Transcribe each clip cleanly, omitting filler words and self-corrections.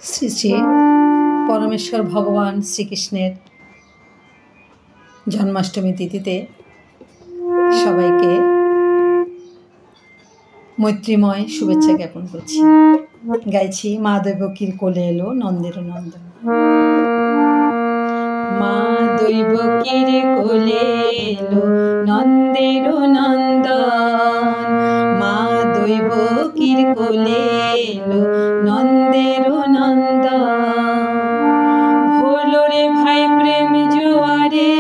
শ্রী শ্রী পরমেশ্বর ভগবান শ্রীকৃষ্ণের জন্মাষ্টমী তিথিতে সবাইকে মৈত্রীময় শুভেচ্ছা জ্ঞাপন করছি। গাইছি মা দৈবকীর কোলে এলো নন্দের নন্দন। মা দৈবকীর কোলে এলো নন্দের নন্দন, মা দৈবকীর কোলে এলো নন্দের নন্দন। ভোলো রে ভাই প্রেম জোয়ারে,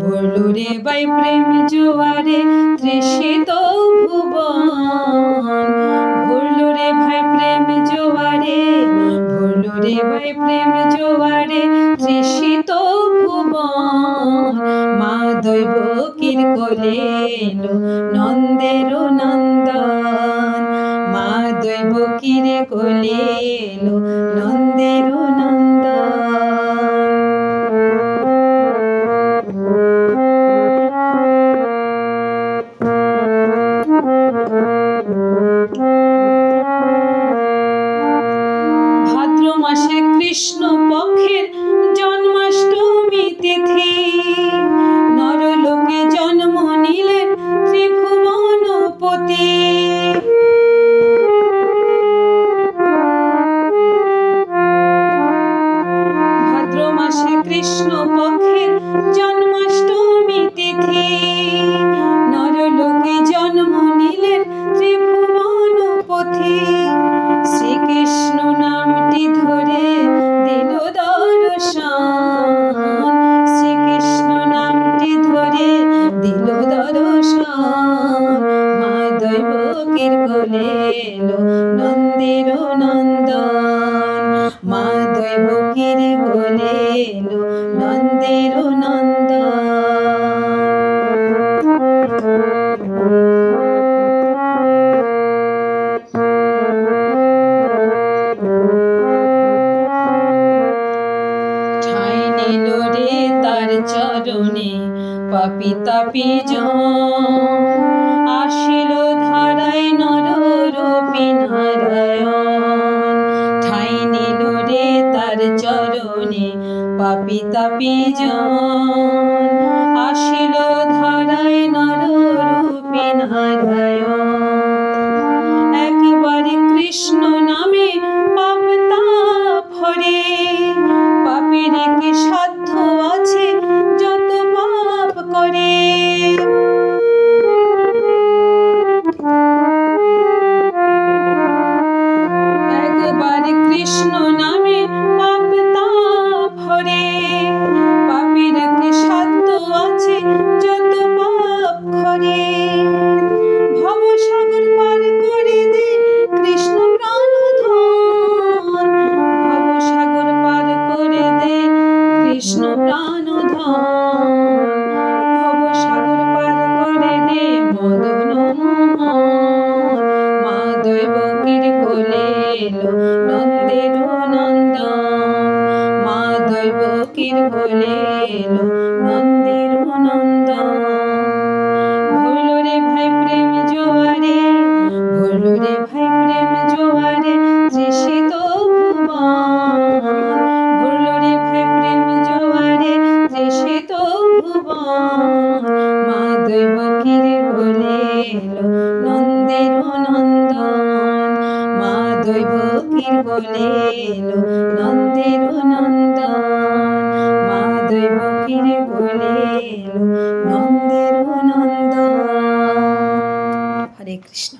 ভোলো রে ভাই প্রেম জোয়ারে তৃষিত ভুবন। ভোলো রে ভাই প্রেম জোয়ারে, ভোলো রে ভাই প্রেম জোয়ারে তৃষিত ভুবন। মা দৈবকীর কোলে এলো নন্দের নন্দন, মা দৈবকীর কোলে এলো নন্দের নন্দন। ভাদ্র মাসে কৃষ্ণ পক্ষের জন্মাষ্টমী তিথি, নরলোকে জন্ম নিলেন ত্রিভুবনপতি। ভাদ্র মাসে কৃষ্ণ পক্ষের জন্মাষ্টমী তিথি, নরলোকে জন্ম নিলেন ত্রিভুবনপতি। শ্রীকৃষ্ণ নামটি ধরে দিল দর্শন, শ্রীকৃষ্ণ নামটি ধরে দিল দর্শন। মা দৈবকীর কোলে এলো নন্দের নন্দন, মা দৈবকীর কোলে এলো নন্দের নন্দন। ঠাঁই নিল রে তার চরণে পাপী তাপী জন, আসিল ধারায় নররূপী নারায়ণ। ঠাঁই নিল রে তার চরণে পাপী তাপী জন, আসিল ধারায় নররূপী নারায়ণ। একবারে কৃষ্ণ নামে পাপ তাপ হরে, পাপের কি সাধ্য আছে যত পাপ করে। একবারে কৃষ্ণ নামে পাপ তাপ হরে, পাপের কি সাধ্য আছে যত পাপ করে। ভবসাগর পার করে দে কৃষ্ণ প্রাণধন, ভবসাগর পার করে দে কৃষ্ণ প্রাণধন। ভবসাগর পার করে দে মদন মোহন। মা দৈবকীর কোলে এলো নন্দের নন্দন, মা দৈবকীর কোলে এলো নন্দের নন্দন। ভোলো রে ভাই প্রেম জোয়ারে, ভোলো রে ভাই প্রেম জোয়ারে তৃষিত ভুবন। ভোলো রে ভাই প্রেম জোয়ারে তৃষিত ভুবন। মা দৈবকীর কোলে এলো নন্দের নন্দন, মা দৈবকীর কোলে এলো নন্দের নন্দন, মা দৈবকীর কোলে এলো নন্দের নন্দন। হরে কৃষ্ণ।